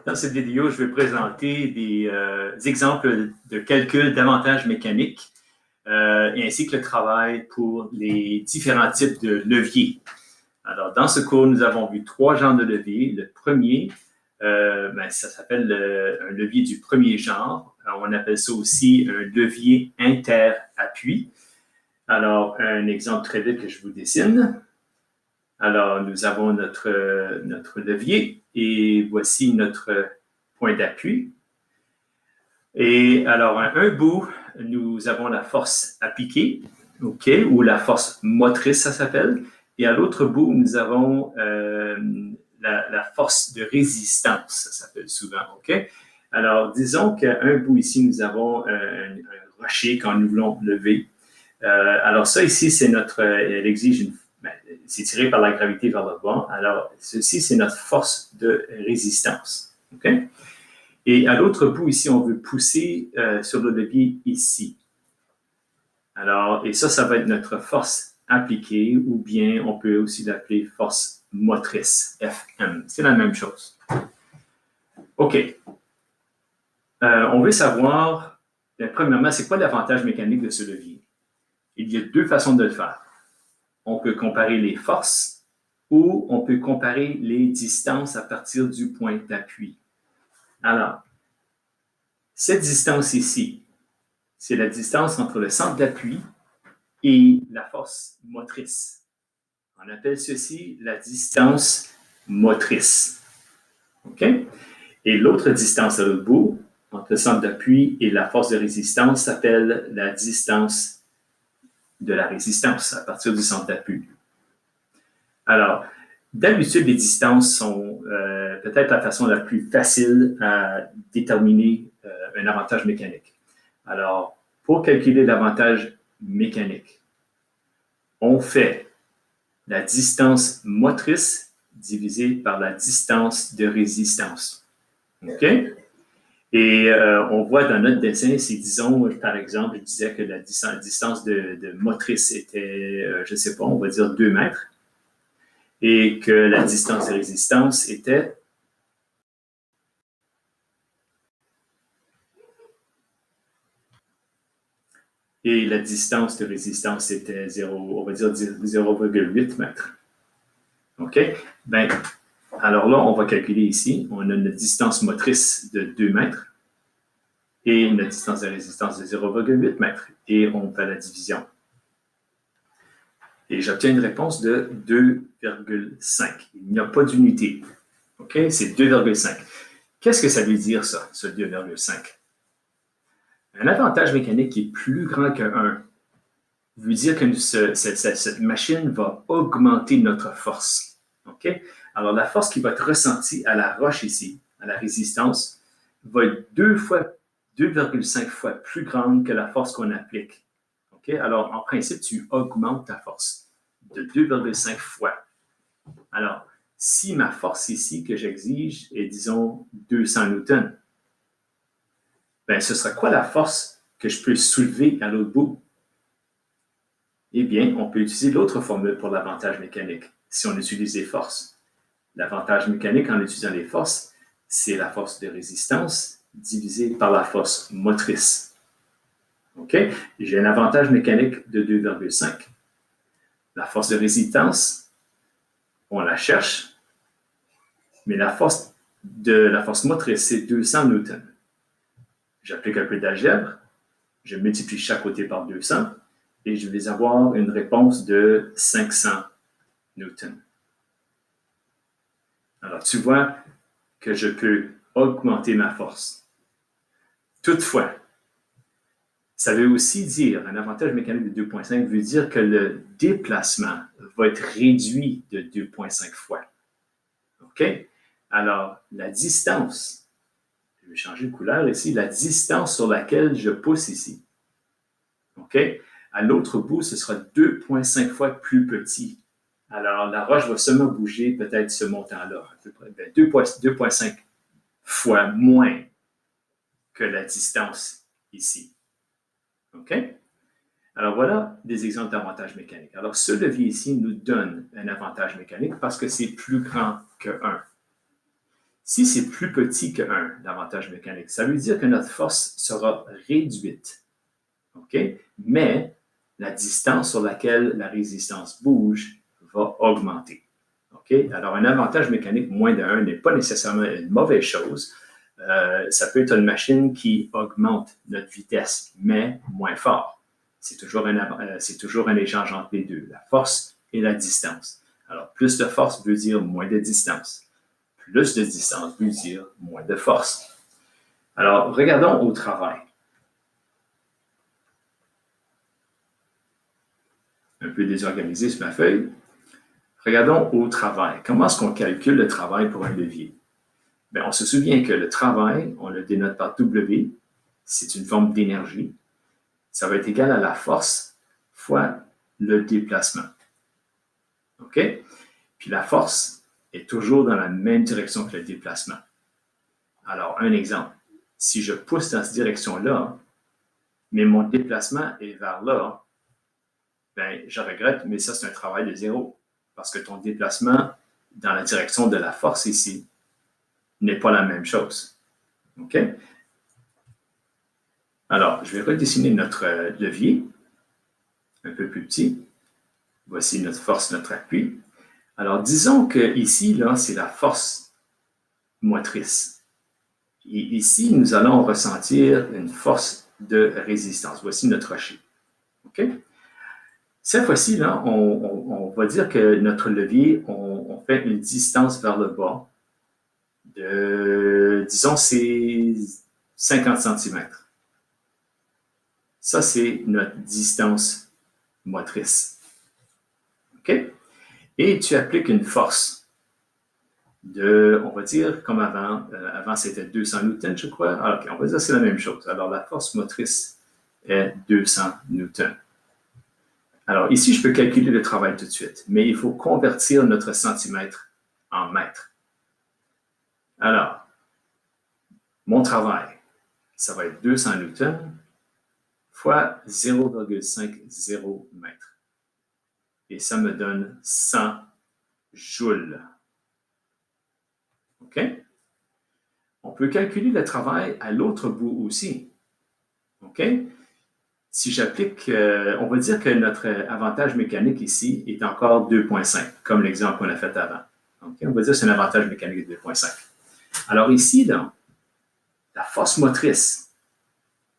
Dans cette vidéo, je vais présenter des exemples de calcul d'avantages mécaniques et ainsi que le travail pour les différents types de leviers. Alors, dans ce cours, nous avons vu trois genres de leviers. Le premier, ça s'appelle un levier du premier genre. Alors, on appelle ça aussi un levier inter-appui. Alors, un exemple très vite que je vous dessine. Alors, nous avons notre levier et voici notre point d'appui. Et alors, un bout, nous avons la force appliquée, OK, ou la force motrice, ça s'appelle. Et à l'autre bout, nous avons la force de résistance, ça s'appelle souvent, OK? Alors, disons qu'à un bout ici, nous avons un rocher quand nous voulons lever. Alors, ça ici, c'est elle exige c'est tiré par la gravité vers le bas. Alors, ceci, c'est notre force de résistance. OK? Et à l'autre bout, ici, on veut pousser sur le levier ici. Alors, et ça va être notre force appliquée, ou bien on peut aussi l'appeler force motrice, FM. C'est la même chose. OK. On veut savoir, premièrement, c'est quoi l'avantage mécanique de ce levier? Il y a deux façons de le faire. On peut comparer les forces ou on peut comparer les distances à partir du point d'appui. Alors, cette distance ici, c'est la distance entre le centre d'appui et la force motrice. On appelle ceci la distance motrice. OK? Et l'autre distance à l'autre bout, entre le centre d'appui et la force de résistance, s'appelle la distance de la résistance à partir du centre d'appui. Alors, d'habitude, les distances sont peut-être la façon la plus facile à déterminer un avantage mécanique. Alors, pour calculer l'avantage mécanique, on fait la distance motrice divisée par la distance de résistance. OK? Et on voit dans notre dessin, si disons, par exemple, je disais que la distance de motrice était, je ne sais pas, on va dire 2 mètres. Et que la distance de résistance était et la distance de résistance était 0, on va dire 0,8 mètres. OK? Ben, alors là, on va calculer ici, on a une distance motrice de 2 mètres et une distance de résistance de 0,8 mètres. Et on fait la division. Et j'obtiens une réponse de 2,5. Il n'y a pas d'unité. OK? C'est 2,5. Qu'est-ce que ça veut dire, ça, ce 2,5? Un avantage mécanique qui est plus grand que 1 veut dire que cette machine va augmenter notre force. OK? Alors, la force qui va être ressentie à la roche ici, à la résistance, va être 2,5 fois plus grande que la force qu'on applique. OK? Alors, en principe, tu augmentes ta force de 2,5 fois. Alors, si ma force ici que j'exige est, disons, 200 newtons, ben, ce sera quoi la force que je peux soulever à l'autre bout? Eh bien, on peut utiliser l'autre formule pour l'avantage mécanique, si on utilise les forces. L'avantage mécanique en utilisant les forces, c'est la force de résistance divisée par la force motrice. OK? J'ai un avantage mécanique de 2,5. La force de résistance, on la cherche, mais la force motrice, c'est 200 newtons. J'applique un peu d'algèbre, je multiplie chaque côté par 200 et je vais avoir une réponse de 500 newtons. Alors, tu vois que je peux augmenter ma force. Toutefois, ça veut aussi dire, un avantage mécanique de 2,5 veut dire que le déplacement va être réduit de 2,5 fois. OK? Alors, la distance, je vais changer de couleur ici, la distance sur laquelle je pousse ici. OK? À l'autre bout, ce sera 2,5 fois plus petit. Alors, la roche va seulement bouger peut-être ce montant-là, à peu près 2,5 fois moins que la distance ici. OK? Alors, voilà des exemples d'avantages mécaniques. Alors, ce levier ici nous donne un avantage mécanique parce que c'est plus grand que 1. Si c'est plus petit que 1, l'avantage mécanique, ça veut dire que notre force sera réduite. OK? Mais la distance sur laquelle la résistance bouge va augmenter. OK? Alors, un avantage mécanique moins de 1 n'est pas nécessairement une mauvaise chose. Ça peut être une machine qui augmente notre vitesse, mais moins fort. C'est toujours un échange entre les deux, la force et la distance. Alors, plus de force veut dire moins de distance. Plus de distance veut dire moins de force. Alors, regardons au travail. Un peu désorganisé sur ma feuille. Regardons au travail. Comment est-ce qu'on calcule le travail pour un levier? Bien, on se souvient que le travail, on le dénote par W, c'est une forme d'énergie. Ça va être égal à la force fois le déplacement. OK? Puis la force est toujours dans la même direction que le déplacement. Alors, un exemple. Si je pousse dans cette direction-là, mais mon déplacement est vers là, bien, je regrette, mais ça, c'est un travail de zéro. Parce que ton déplacement dans la direction de la force ici n'est pas la même chose. OK? Alors, je vais redessiner notre levier, un peu plus petit. Voici notre force, notre appui. Alors, disons que ici, là, c'est la force motrice. Et ici, nous allons ressentir une force de résistance. Voici notre rocher. OK? Cette fois-ci, là, on va dire que notre levier, on fait une distance vers le bas de, disons, c'est 50 cm. Ça, c'est notre distance motrice. OK? Et tu appliques une force de, on va dire, comme avant, avant c'était 200 newtons, je crois. Alors, OK, on va dire que c'est la même chose. Alors, la force motrice est 200 newtons. Alors, ici, je peux calculer le travail tout de suite, mais il faut convertir notre centimètre en mètre. Alors, mon travail, ça va être 200 newtons fois 0,50 mètres. Et ça me donne 100 joules. OK? On peut calculer le travail à l'autre bout aussi. OK? Si j'applique, on va dire que notre avantage mécanique ici est encore 2,5, comme l'exemple qu'on a fait avant. Okay? On va dire que c'est un avantage mécanique de 2,5. Alors ici, là, la force motrice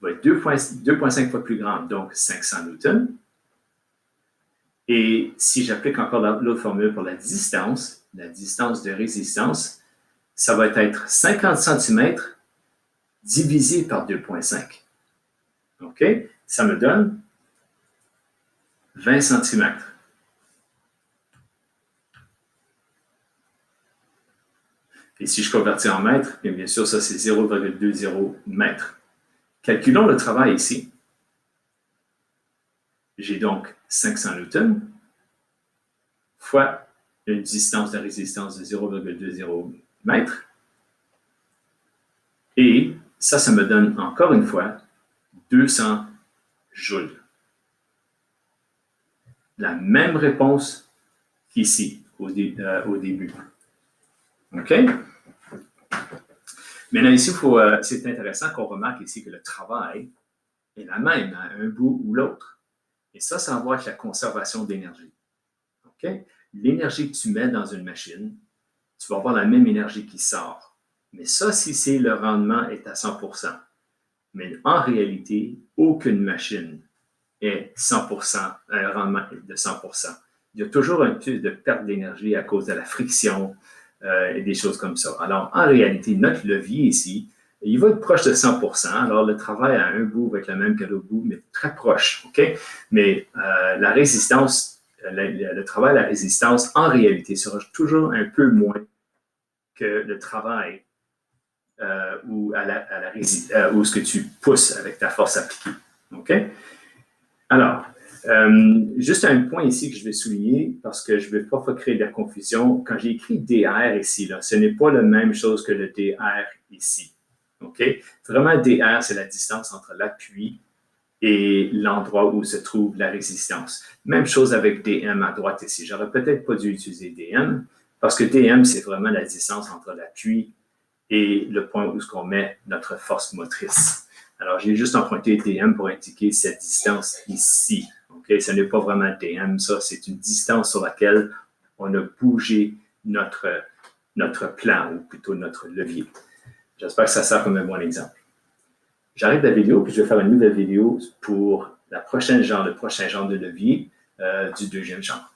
va être 2,5 fois plus grande, donc 500 newtons. Et si j'applique encore l'autre formule pour la distance de résistance, ça va être 50 cm divisé par 2,5. OK? Ça me donne 20 cm. Et si je convertis en mètres, bien sûr, ça c'est 0,20 mètres. Calculons le travail ici. J'ai donc 500 newtons fois une distance de résistance de 0,20 mètres. Et ça me donne encore une fois 200 joules. La même réponse qu'ici, au début. OK? Maintenant, ici, c'est intéressant qu'on remarque ici que le travail est la même à un bout ou l'autre. Et ça va voir avec la conservation d'énergie. OK? L'énergie que tu mets dans une machine, tu vas avoir la même énergie qui sort. Mais ça, si le rendement est à 100%. Mais en réalité, aucune machine est 100%, un rendement de 100%. Il y a toujours un peu de perte d'énergie à cause de la friction et des choses comme ça. Alors, en réalité, notre levier ici, il va être proche de 100%. Alors, le travail à un bout va être le même qu'à l'autre bout, mais très proche. OK? Mais la résistance, le travail à la résistance, en réalité, sera toujours un peu moins que le travail ou ce que tu pousses avec ta force appliquée. OK? Alors, juste un point ici que je vais souligner, parce que je ne veux pas créer de la confusion. Quand j'ai écrit DR ici, là, ce n'est pas la même chose que le DR ici. OK? Vraiment, DR, c'est la distance entre l'appui et l'endroit où se trouve la résistance. Même chose avec DM à droite ici. J'aurais peut-être pas dû utiliser DM, parce que DM, c'est vraiment la distance entre l'appui et le point où on met notre force motrice. Alors, j'ai juste emprunté DM pour indiquer cette distance ici. Okay? Ce n'est pas vraiment DM, ça, c'est une distance sur laquelle on a bougé notre plan, ou plutôt notre levier. J'espère que ça sert comme un bon exemple. J'arrête la vidéo, puis je vais faire une nouvelle vidéo pour le prochain genre de levier du deuxième genre.